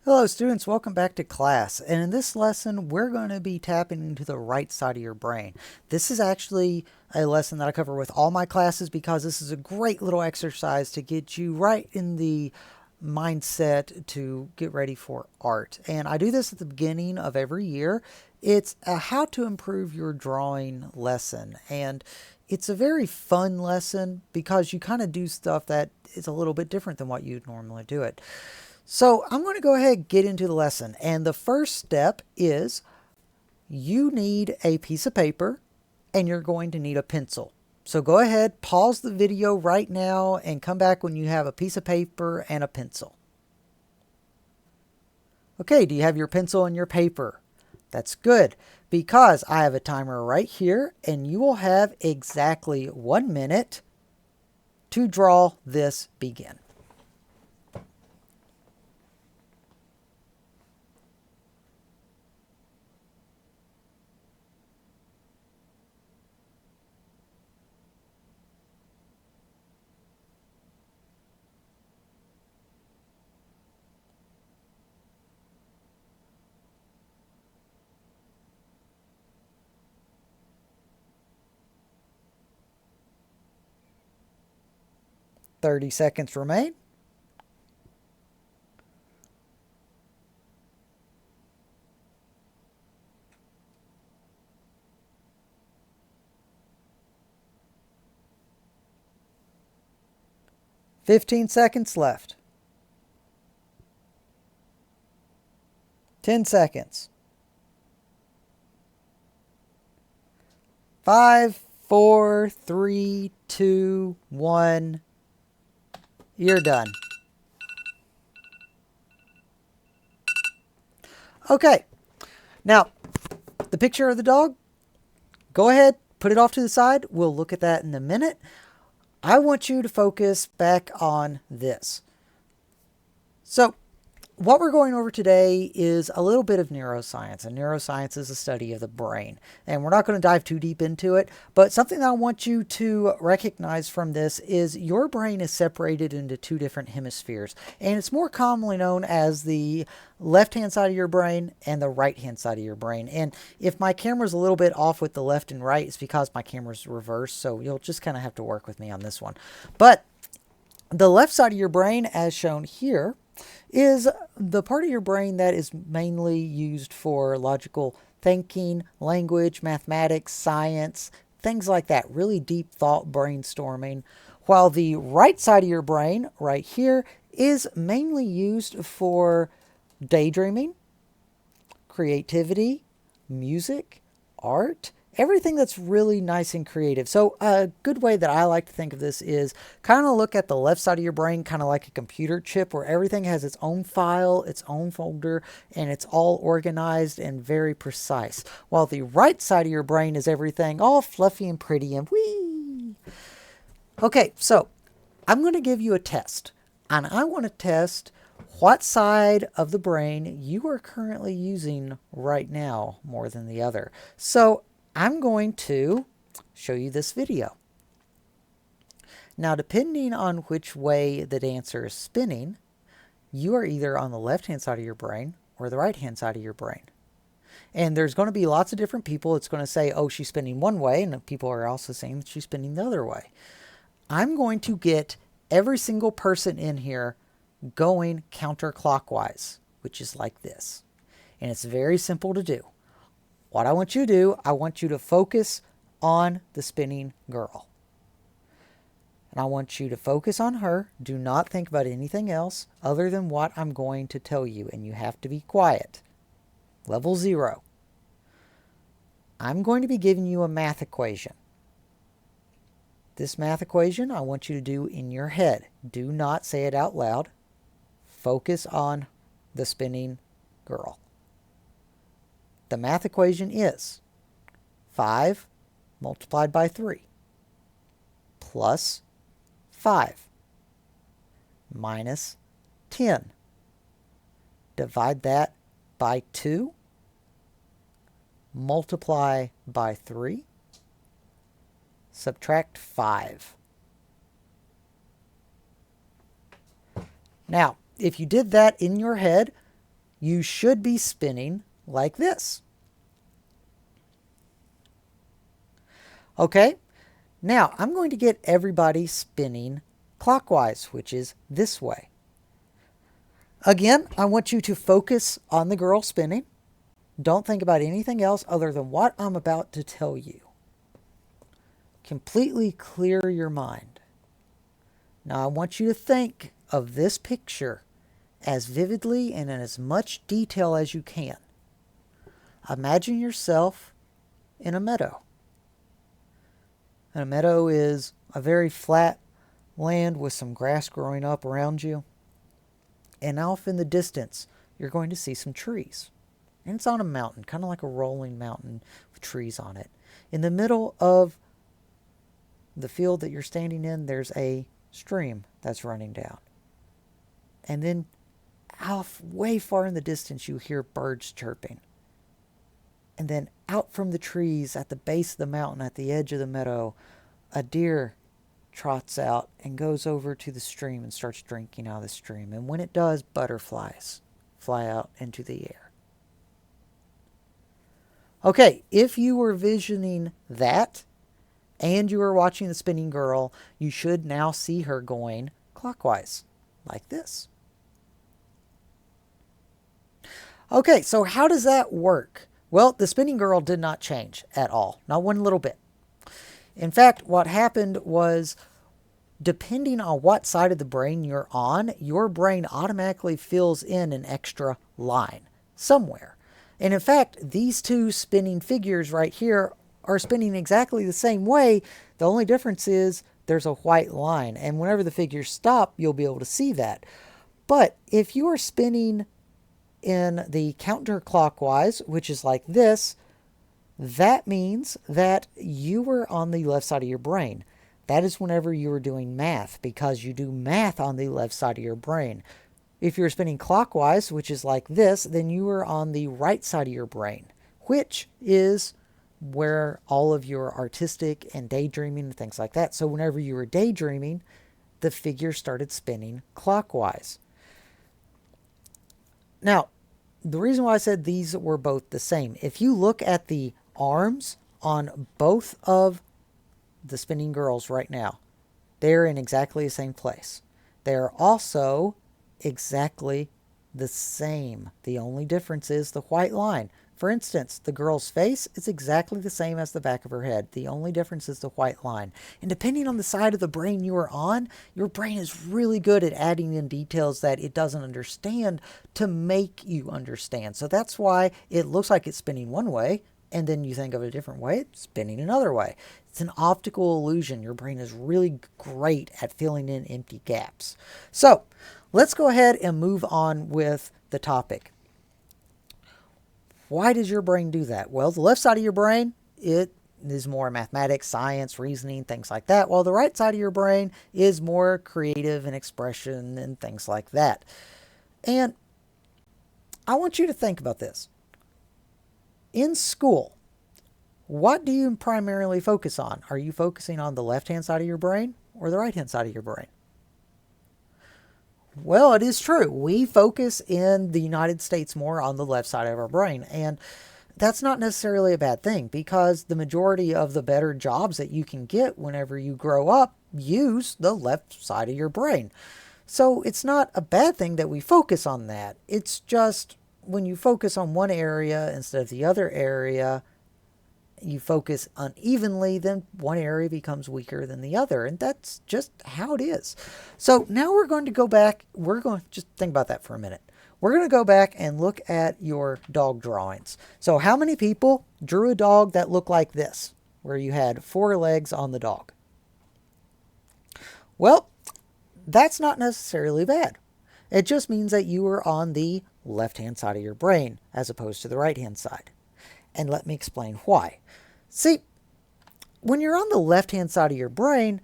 Hello students, welcome back to class. And in this lesson, we're going to be tapping into the right side of your brain. This is actually a lesson that I cover with all my classes because this is a great little exercise to get you right in the mindset to get ready for art. And I do this at the beginning of every year. It's a how to improve your drawing lesson. And it's a very fun lesson because you kind of do stuff that is a little bit different than what you'd normally do it. So I'm going to go ahead and get into the lesson. And the first step is you need a piece of paper and you're going to need a pencil. So go ahead, pause the video right now and come back when you have a piece of paper and a pencil. Okay, do you have your pencil and your paper? That's good because I have a timer right here and you will have exactly 1 minute to draw this begin. "30 seconds remain. "15 seconds left. 10 seconds. 5, 4, 3, 2, 1. You're done. Okay. Now, the picture of the dog, go ahead, put it off to the side. We'll look at that in a minute. I want you to focus back on this. So, what we're going over today is a little bit of neuroscience, and neuroscience is a study of the brain. And we're not going to dive too deep into it, but something that I want you to recognize from this is your brain is separated into two different hemispheres, and it's more commonly known as the left-hand side of your brain and the right-hand side of your brain. And if my camera's a little bit off with the left and right, it's because my camera's reversed, so you'll just kind of have to work with me on this one. But the left side of your brain, as shown here, is the part of your brain that is mainly used for logical thinking, language, mathematics, science, things like that, really deep thought brainstorming. While the right side of your brain, right here, is mainly used for daydreaming, creativity, music, art, everything that's really nice and creative. So a good way that I like to think of this is kind of look at the left side of your brain kind of like a computer chip where everything has its own file, its own folder, and it's all organized and very precise. While the right side of your brain is everything all fluffy and pretty and wee. Okay, so I'm going to give you a test, and I want to test what side of the brain you are currently using right now more than the other. So I'm going to show you this video. Now, depending on which way the dancer is spinning, you are either on the left-hand side of your brain or the right-hand side of your brain. And there's going to be lots of different people. It's going to say, oh, she's spinning one way, and people are also saying that she's spinning the other way. I'm going to get every single person in here going counterclockwise, which is like this. And it's very simple to do. What I want you to do, I want you to focus on the spinning girl. And I want you to focus on her. Do not think about anything else other than what I'm going to tell you. And you have to be quiet. Level 0. I'm going to be giving you a math equation. This math equation I want you to do in your head. Do not say it out loud. Focus on the spinning girl. The math equation is 5 multiplied by 3 plus 5 minus 10. Divide that by 2. Multiply by 3. Subtract 5. Now, if you did that in your head, you should be spinning like this. Okay, now I'm going to get everybody spinning clockwise, which is this way. Again, I want you to focus on the girl spinning. Don't think about anything else other than what I'm about to tell you. Completely clear your mind. Now I want you to think of this picture as vividly and in as much detail as you can. Imagine yourself in a meadow. And a meadow is a very flat land with some grass growing up around you. And off in the distance, you're going to see some trees. And it's on a mountain, kind of like a rolling mountain with trees on it. In the middle of the field that you're standing in, there's a stream that's running down. And then off way far in the distance, you hear birds chirping. And then out from the trees at the base of the mountain, at the edge of the meadow, a deer trots out and goes over to the stream and starts drinking out of the stream. And when it does, butterflies fly out into the air. Okay, if you were visioning that and you were watching the spinning girl, you should now see her going clockwise, like this. Okay, so how does that work? Well, the spinning girl did not change at all, not one little bit. In fact, what happened was, depending on what side of the brain you're on, your brain automatically fills in an extra line somewhere. And in fact, these two spinning figures right here are spinning exactly the same way. The only difference is there's a white line. And whenever the figures stop, you'll be able to see that. But if you are spinning in the counterclockwise, which is like this, that means that you were on the left side of your brain. That is whenever you were doing math, because you do math on the left side of your brain. If you're spinning clockwise, which is like this, then you are on the right side of your brain, which is where all of your artistic and daydreaming and things like that. So whenever you were daydreaming, the figure started spinning clockwise. Now, the reason why I said these were both the same, if you look at the arms on both of the spinning girls right now, they're in exactly the same place. They're also exactly the same. The only difference is the white line. For instance, the girl's face is exactly the same as the back of her head. The only difference is the white line. And depending on the side of the brain you are on, your brain is really good at adding in details that it doesn't understand to make you understand. So that's why it looks like it's spinning one way, and then you think of it a different way, it's spinning another way. It's an optical illusion. Your brain is really great at filling in empty gaps. So let's go ahead and move on with the topic. Why does your brain do that? Well, the left side of your brain, it is more mathematics, science, reasoning, things like that, while the right side of your brain is more creative and expression and things like that. And I want you to think about this. In school, what do you primarily focus on? Are you focusing on the left-hand side of your brain or the right-hand side of your brain? Well, it is true. We focus in the United States more on the left side of our brain. And that's not necessarily a bad thing, because the majority of the better jobs that you can get whenever you grow up use the left side of your brain. So it's not a bad thing that we focus on that. It's just when you focus on one area instead of the other area, you focus unevenly, then one area becomes weaker than the other. And that's just how it is. So now we're going to go back. We're going to just think about that for a minute. We're going to go back and look at your dog drawings. So how many people drew a dog that looked like this, where you had 4 legs on the dog? Well, that's not necessarily bad. It just means that you were on the left-hand side of your brain as opposed to the right-hand side. And let me explain why. See, when you're on the left-hand side of your brain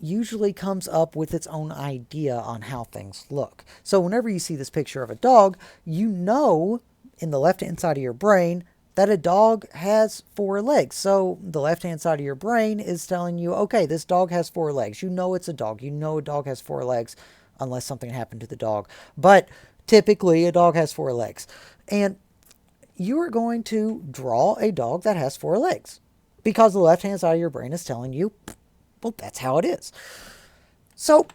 usually comes up with its own idea on how things look. So whenever you see this picture of a dog, you know in the left-hand side of your brain that a dog has 4 legs. So the left-hand side of your brain is telling you, okay, this dog has 4 legs. You know it's a dog. You know a dog has 4 legs unless something happened to the dog. But Typically, a dog has 4 legs. And you are going to draw a dog that has 4 legs because the left-hand side of your brain is telling you, well, that's how it is. So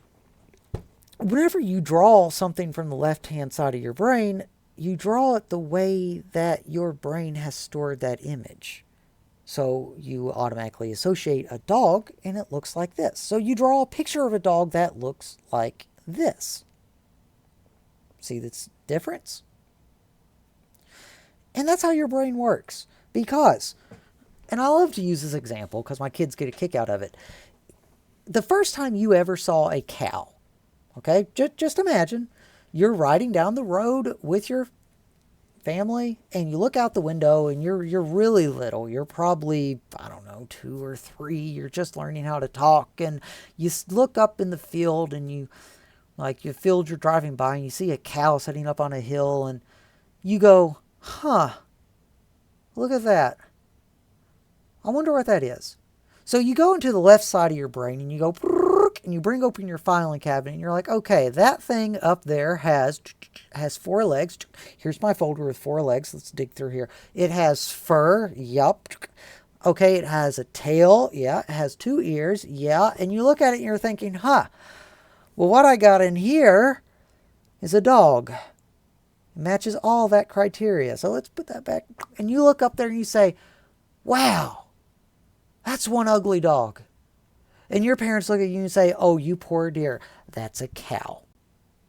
whenever you draw something from the left-hand side of your brain, you draw it the way that your brain has stored that image. So you automatically associate a dog and it looks like this. So you draw a picture of a dog that looks like this. See this difference? And that's how your brain works. Because, and I love to use this example because my kids get a kick out of it. The first time you ever saw a cow, okay, just imagine you're riding down the road with your family and you look out the window and you're really little. You're probably, I don't know, 2 or 3. You're just learning how to talk, and you look up in the field and you field you're driving by and you see a cow sitting up on a hill and you go, huh, look at that. I wonder what that is. So you go into the left side of your brain and you go, and you bring open your filing cabinet and you're like, okay, that thing up there has 4 legs. Here's my folder with 4 legs. Let's dig through here. It has fur. Yup. Okay, it has a tail. Yeah. It has 2 ears. Yeah. And you look at it and you're thinking, huh, well, what I got in here is a dog. It matches all that criteria. So let's put that back. And you look up there and you say, wow, that's one ugly dog. And your parents look at you and say, oh, you poor dear, that's a cow.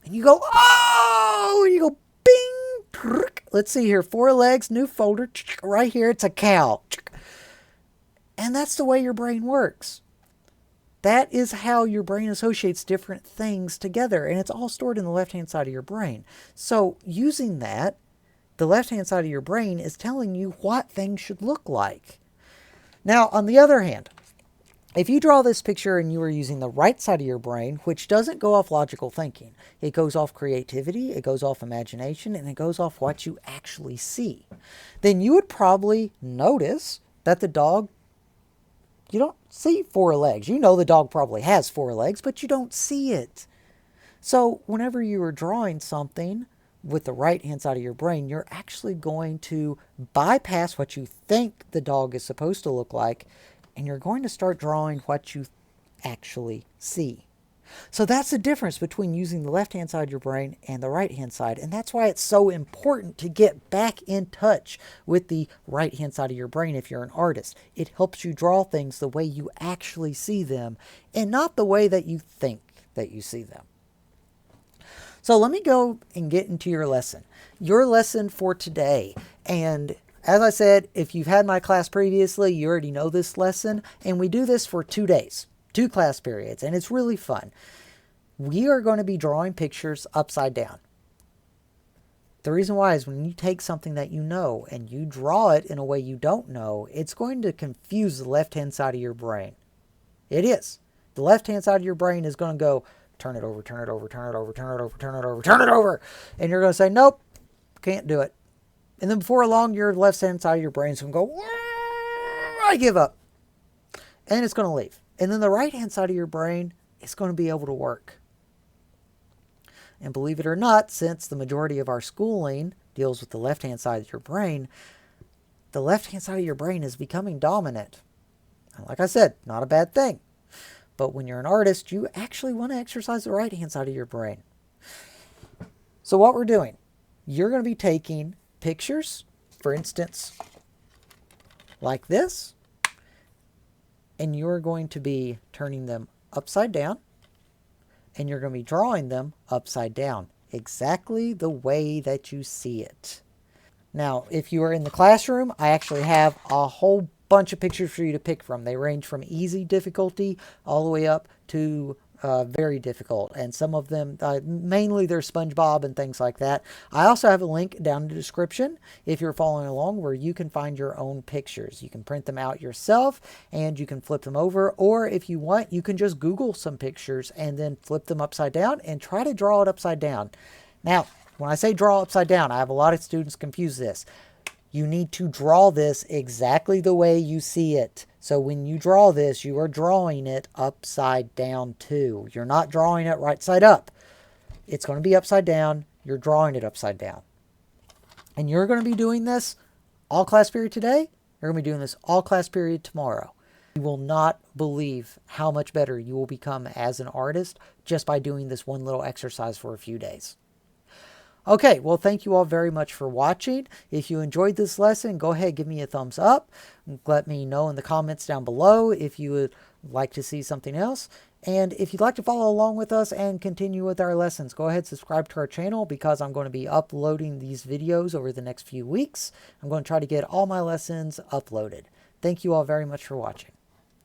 And you go, oh, and you go, bing. Let's see here, 4 legs, new folder, right here, it's a cow. And that's the way your brain works. That is how your brain associates different things together. And it's all stored in the left-hand side of your brain. So using that, the left-hand side of your brain is telling you what things should look like. Now, on the other hand, if you draw this picture and you are using the right side of your brain, which doesn't go off logical thinking, it goes off creativity, it goes off imagination, and it goes off what you actually see, then you would probably notice that the dog, you don't see 4 legs. You know the dog probably has 4 legs, but you don't see it. So whenever you are drawing something with the right-hand side of your brain, you're actually going to bypass what you think the dog is supposed to look like, and you're going to start drawing what you actually see. So that's the difference between using the left-hand side of your brain and the right-hand side. And that's why it's so important to get back in touch with the right-hand side of your brain if you're an artist. It helps you draw things the way you actually see them and not the way that you think that you see them. So let me go and get into your lesson. Your lesson for today. And as I said, if you've had my class previously, you already know this lesson. And we do this for 2 days, 2 class periods. And it's really fun. We are going to be drawing pictures upside down. The reason why is when you take something that you know and you draw it in a way you don't know, it's going to confuse the left-hand side of your brain. It is. The left-hand side of your brain is going to go, turn it over, turn it over, turn it over, turn it over, turn it over, turn it over. And you're going to say, nope, can't do it. And then before long, your left-hand side of your brain is going to go, I give up. And it's going to leave. And then the right-hand side of your brain is going to be able to work. And believe it or not, since the majority of our schooling deals with the left-hand side of your brain, the left-hand side of your brain is becoming dominant. And like I said, not a bad thing. But when you're an artist, you actually want to exercise the right-hand side of your brain. So what we're doing, you're going to be taking pictures, for instance, like this, and you're going to be turning them upside down, and you're going to be drawing them upside down, exactly the way that you see it. Now, if you are in the classroom, I actually have a whole bunch of pictures for you to pick from. They range from easy difficulty all the way up to very difficult. And some of them, mainly they're SpongeBob and things like that. I also have a link down in the description if you're following along where you can find your own pictures. You can print them out yourself and you can flip them over. Or if you want, you can just Google some pictures and then flip them upside down and try to draw it upside down. Now, when I say draw upside down, I have a lot of students confuse this. You need to draw this exactly the way you see it. So when you draw this, you are drawing it upside down too. You're not drawing it right side up. It's going to be upside down you're drawing it upside down. And you're going to be doing this all class period today. You're going to be doing this all class period tomorrow. You will not believe how much better you will become as an artist just by doing this one little exercise for a few days. Okay, well, thank you all very much for watching. If you enjoyed this lesson, go ahead, give me a thumbs up. Let me know in the comments down below if you would like to see something else. And if you'd like to follow along with us and continue with our lessons, go ahead, subscribe to our channel because I'm going to be uploading these videos over the next few weeks. I'm going to try to get all my lessons uploaded. Thank you all very much for watching.